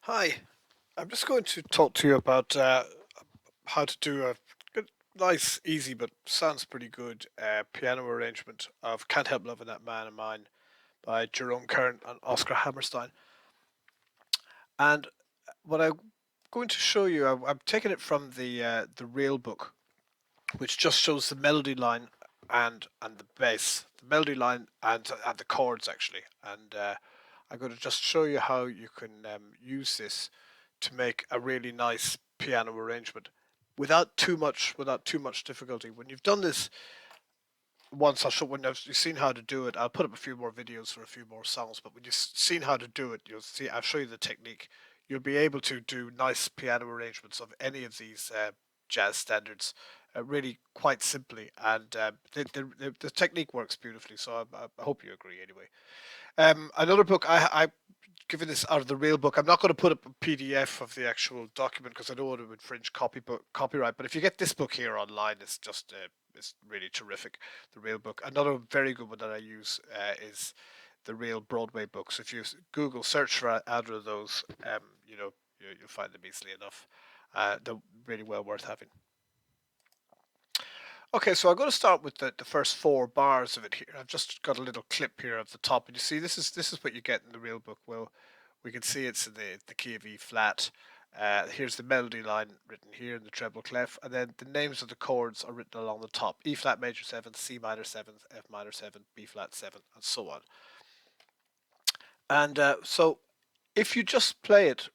Hi, I'm just going to talk to you about how to do a nice, easy, but sounds pretty good piano arrangement of Can't Help Lovin Dat Man of Mine by Jerome Kern and Oscar Hammerstein. And what I'm going to show you, I'm taking it from the real book, which just shows the melody line and the bass, the melody line and the chords actually. And I'm going to just show you how you can use this to make a really nice piano arrangement without too much difficulty. When you've done this once, when you've seen how to do it. I'll put up a few more videos for a few more songs. But when you've seen how to do it, you'll see. I'll show you the technique. You'll be able to do nice piano arrangements of any of these jazz standards, really quite simply, and the technique works beautifully. So I hope you agree. Anyway, another book I given this out of the real book. I'm not going to put up a PDF of the actual document because I don't want to infringe copyright. But if you get this book here online, it's really terrific. The real book. Another very good one that I use is the real Broadway books. If you Google search for either of those, you'll find them easily enough. They're really well worth having. Okay, so I'm going to start with the first four bars of it here. I've just got a little clip here at the top, and you see this is what you get in the real book. Well, we can see it's in the key of E flat. Here's the melody line written here in the treble clef, and then the names of the chords are written along the top: E flat major 7, C minor 7, F minor 7, B flat 7, and so on. And so if you just play it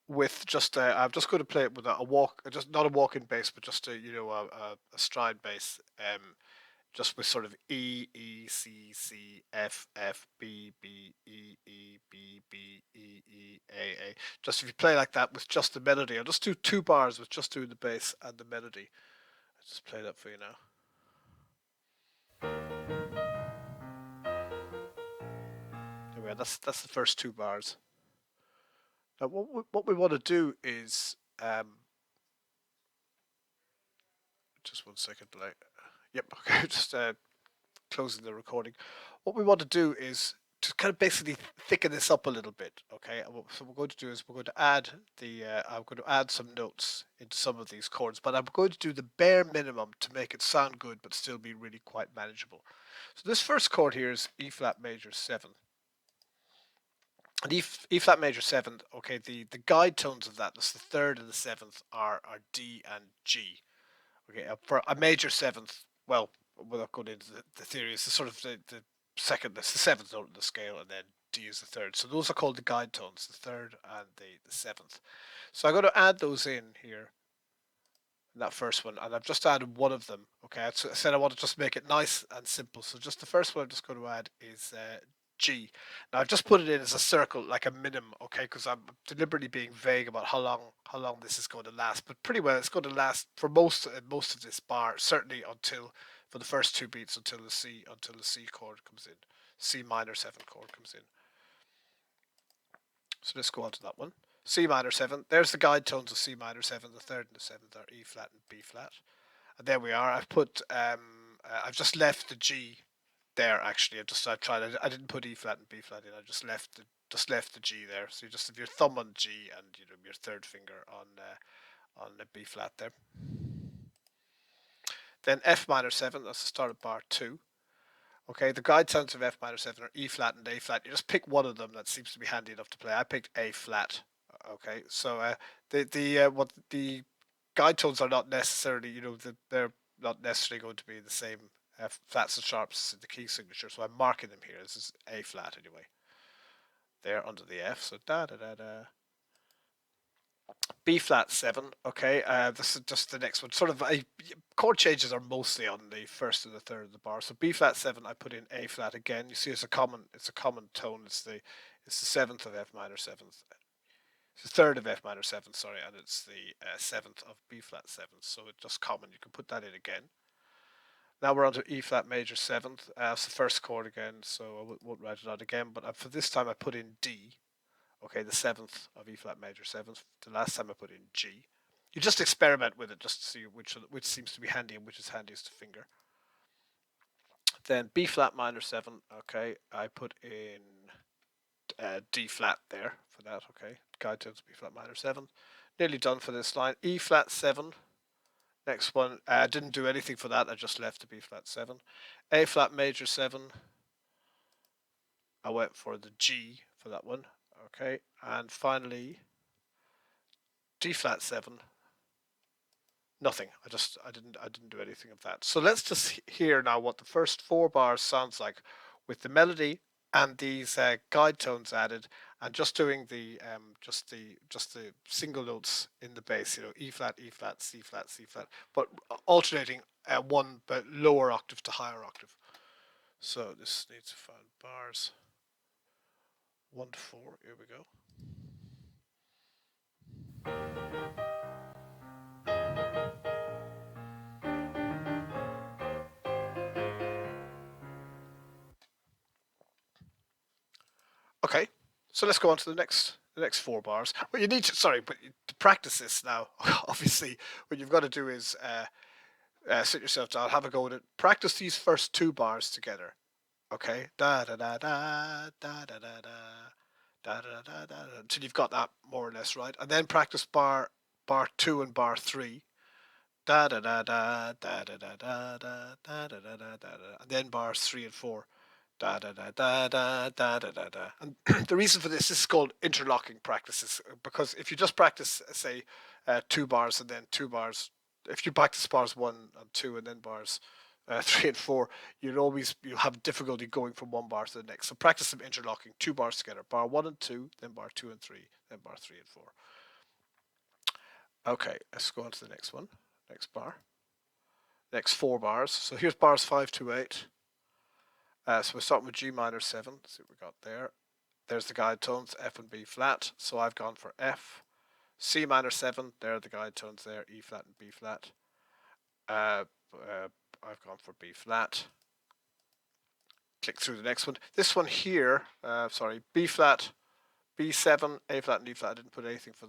with just I'm just going to play it with a walk, just not a walking bass, but just a stride bass. Just with sort of E E C C F F B B E E B B E E A A. Just if you play like that with just the melody, I'll just do two bars with just doing the bass and the melody. I'll just play that for you now. There we are. That's the first two bars. Now what we want to do is just 1 second, like, yep, okay, just closing the recording. What we want to do is to kind of basically thicken this up a little bit. Okay, and so we're going to do is we're going to add I'm going to add some notes into some of these chords, but I'm going to do the bare minimum to make it sound good but still be really quite manageable. So this first chord here is E flat major 7. And E flat major 7, okay, the guide tones of that, that's the third and the seventh, are D and G. Okay, for a major seventh, well, without going into the theory, it's the sort of the second, it's the seventh note in the scale, and then D is the third. So those are called the guide tones, the third and the seventh. So I'm going to add those in here, in that first one, and I've just added one of them. Okay, I said I want to just make it nice and simple. So just the first one I'm just going to add is G. Now I've just put it in as a circle, like a minimum, okay, because I'm deliberately being vague about how long this is going to last. But pretty well, it's going to last for most of this bar, certainly until for the first two beats until the C chord comes in, C minor 7 chord comes in. So let's go on to that one. C minor 7. There's the guide tones of C minor 7. The third and the seventh are E flat and B flat. And there we are. I've just left the G there. Actually, I tried. I didn't put E flat and B flat in. I just left the G there. So you just have your thumb on G and your third finger on the B flat there. Then F minor 7. That's the start of bar 2. Okay, the guide tones of F minor 7 are E flat and A flat. You just pick one of them that seems to be handy enough to play. I picked A flat. Okay, so the guide tones are not necessarily, they're not necessarily going to be the same flats and sharps in the key signature. So I'm marking them here. This is A flat anyway. There under the F. So da da da da. B flat 7. Okay, this is just the next one. Sort of chord changes are mostly on the first and the third of the bar. So B flat 7, I put in A flat again. You see, it's a common tone. It's the seventh of F minor 7th. It's the third of F minor 7, sorry, and it's the seventh of B flat 7. So it's just common. You can put that in again. Now we're on to E flat major 7th. It's the first chord again, so I won't write it out again. But for this time, I put in D. Okay, the seventh of E flat major 7th. The last time I put in G. You just experiment with it just to see which seems to be handy and which is handiest to finger. Then B flat minor 7. Okay, I put in D flat there for that. Okay, guide tones B flat minor 7. Nearly done for this line. E flat 7. Next one, I didn't do anything for that. I just left the B flat 7. A flat major 7. I went for the G for that one. Okay, and finally D flat 7. Nothing. I didn't do anything of that. So let's just hear now what the first 4 bars sounds like with the melody and these guide tones added, and just doing the just the single notes in the bass. E flat, E flat, C flat, C flat, but alternating one but lower octave to higher octave. So this needs to find bars 1 to 4. Here we go. Okay, so let's go on to the next 4 bars. Well, you need to but to practice this now. Obviously, what you've got to do is sit yourself down, have a go at it, practice these first 2 bars together. Okay, da da da da da da da da da da da da until you've got that more or less right, and then practice bar 2 and bar 3. Da da da da da da da da da da da da da, and then bars 3 and 4. Da da da da da da da da da. And the reason for this is called interlocking practices, because if you just practice, say, 2 bars and then 2 bars, if you practice bars 1 and 2 and then bars 3 and 4, you'll have difficulty going from one bar to the next. So practice them interlocking 2 bars together: bar 1 and 2, then bar 2 and 3, then bar 3 and 4. Okay, let's go on to the next one. Next bar. Next 4 bars. So here's bars 5 to 8. So we're starting with G minor 7. Let's see what we got there. There's the guide tones, F and B flat. So I've gone for F. C minor 7. There are the guide tones there, E flat and B flat. I've gone for B flat. Click through the next one. This one here, B flat, B7, A flat, and D flat. I didn't put anything for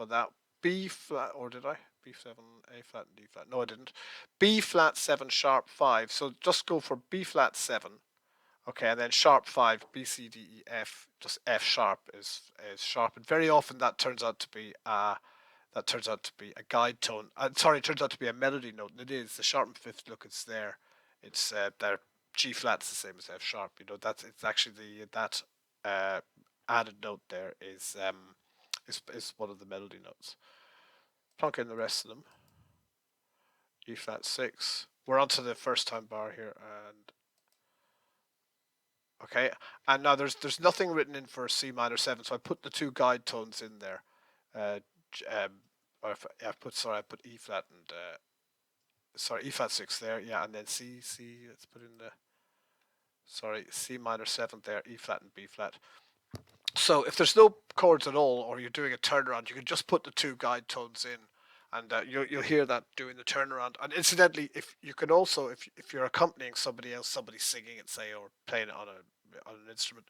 that. B flat, or did I? B7, A flat, and D flat. No, I didn't. B flat 7, sharp 5. So just go for B flat 7. Okay, and then sharp 5, B, C, D, E, F. Just F sharp is sharp, and very often that turns out to be a guide tone. It turns out to be a melody note, and it is. The sharp and fifth, look, it's there. It's there. G flat's the same as F sharp. It's actually that added note there is one of the melody notes. Plonk in the rest of them. E flat 6. We're on to the first time bar here, and okay, and now there's nothing written in for C minor 7, so I put the 2 guide tones in there. I put E flat and E flat 6 there, yeah, and then C. Let's put in the C minor 7 there, E flat and B flat. So if there's no chords at all, or you're doing a turnaround, you can just put the 2 guide tones in, and you'll hear that doing the turnaround. And incidentally, if you're accompanying somebody else, somebody singing it, say, or playing it on an instrument,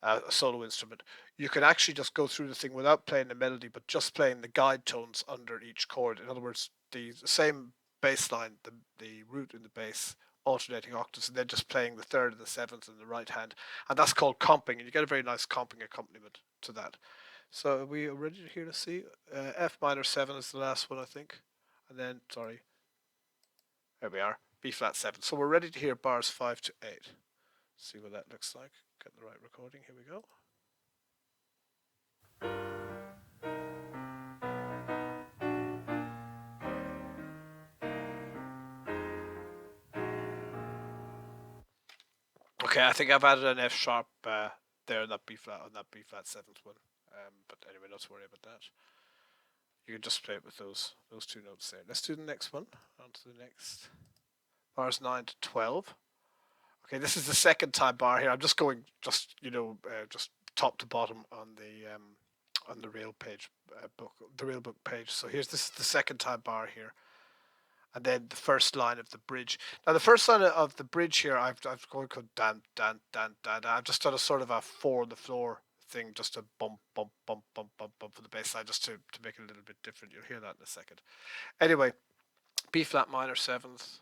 a solo instrument, you can actually just go through the thing without playing the melody, but just playing the guide tones under each chord. In other words, the same bass line, the root in the bass, alternating octaves, and then just playing the third and the seventh in the right hand, and that's called comping, and you get a very nice comping accompaniment to that. So are we ready to hear the C? F minor 7 is the last one, I think, and then there we are, B flat 7. So we're ready to hear bars 5 to 8. See what that looks like. Get the right recording. Here we go. Okay, I think I've added an F sharp there on that B flat 7th one. But anyway, not to worry about that. You can just play it with those 2 notes there. Let's do the next one. On to the next. Bars 9 to 12. Okay, this is the second time bar here. I'm just going just top to bottom on the real page book, the real book page. So this is the second time bar here, and then the first line of the bridge. Now the first line of the bridge here, I've going to dan dan dan dan. I've just done a sort of a 4 on the floor thing, just to bump bump bump bump bump bump for the bass line, just to make it a little bit different. You'll hear that in a second. Anyway, B flat minor 7th.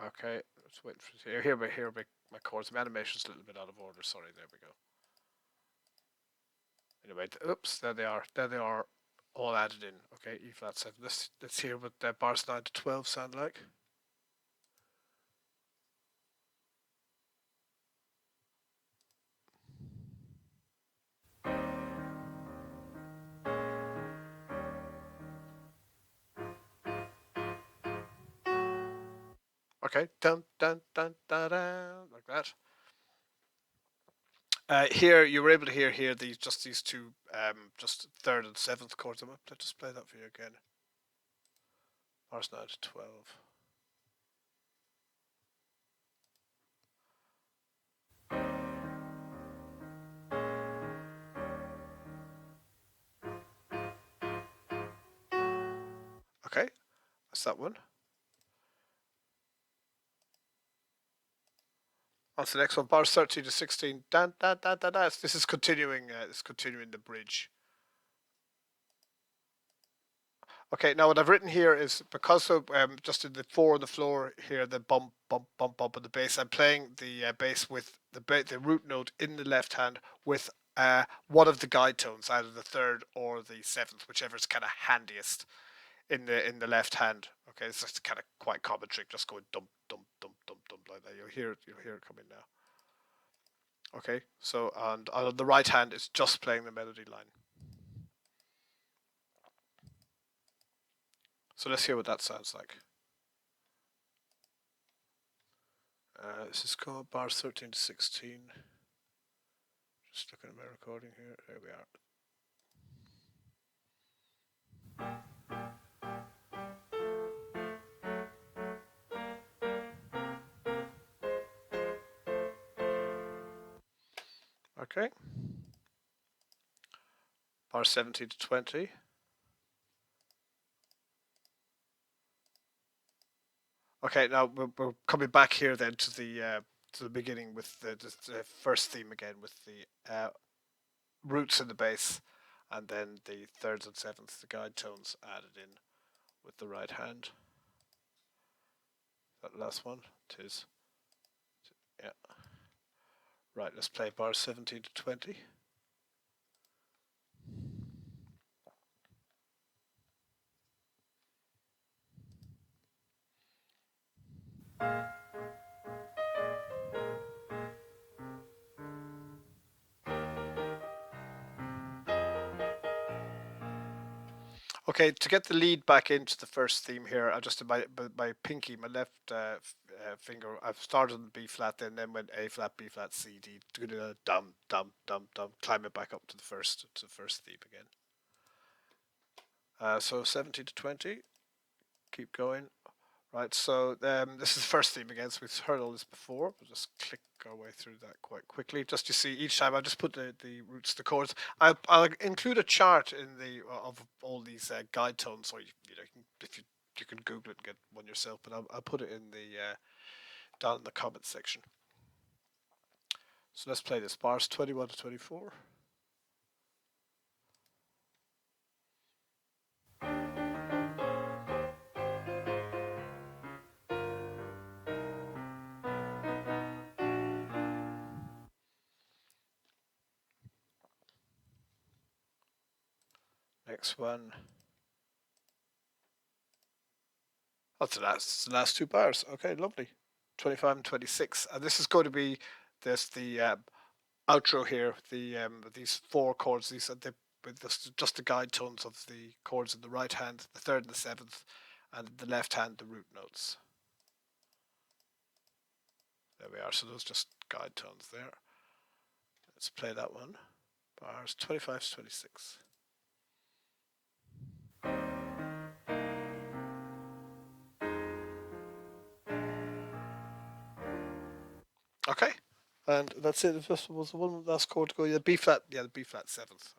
Okay, let's wait for here. Here my chords. My animation's a little bit out of order. Sorry. There we go. Anyway, oops, there they are. There they are, all added in. Okay, E flat 7. Let's hear what bars 9 to 12 sound like. Okay, dun dun dun dun dun, like that. Here you were able to hear here these two just third and seventh chords. Let's just play that for you again. Bars 9 to 12. Okay, that's that one. On to the next one, bars 13 to 16. Dan, dan, dan, dan, dan. This is continuing. This is continuing the bridge. Okay, now what I've written here is because of just in the 4 on the floor here, the bump, bump, bump, bump on the bass. I'm playing the bass with the root note in the left hand with one of the guide tones, either the third or the seventh, whichever's kind of handiest in the left hand. Okay, it's just kind of quite common trick, just going dump, dump, dump, dump, dump like that. You'll hear it coming now. Okay, so and on the right hand, it's just playing the melody line. So let's hear what that sounds like. This is called bars 13 to 16. Just looking at my recording here. There we are. Okay. Bars 17 to 20. Okay, now we're coming back here then to the beginning with the first theme again with the roots in the bass, and then the thirds and sevenths, the guide tones added in with the right hand. That last one, it is. Yeah. Right, let's play bars 17 to 20. Okay, to get the lead back into the first theme here, I just did my pinky, my left finger. I've started on B flat, then went A flat, B flat, C, D, dum dum dum dum, climb it back up to the first theme again. So 17 to 20, keep going. Right, so this is the first theme again. So we've heard all this before. We'll just click our way through that quite quickly. Just to see each time, I'll just put the roots, the chords. I'll include a chart in the of all these guide tones, or if you can Google it and get one yourself. But I'll put it in the down in the comments section. So let's play this bars 21 to 24. Next one. That's the last two bars. Okay, lovely. 25 and 26. And this is going to be the outro here. These four chords. These are just the guide tones of the chords in the right hand, the third and the seventh, and the left hand the root notes. There we are. So those just guide tones there. Let's play that one. Bars 25 to 26. Okay, and that's it. This was the one last chord to go. Yeah, B flat. Yeah, the B flat seventh.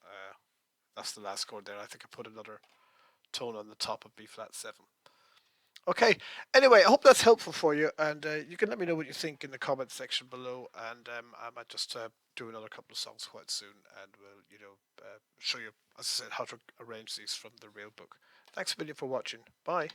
That's the last chord there. I think I put another tone on the top of B flat 7. Okay. Anyway, I hope that's helpful for you, and you can let me know what you think in the comment section below. And I might just do another couple of songs quite soon, and we'll show you, as I said, how to arrange these from the real book. Thanks a million for watching. Bye.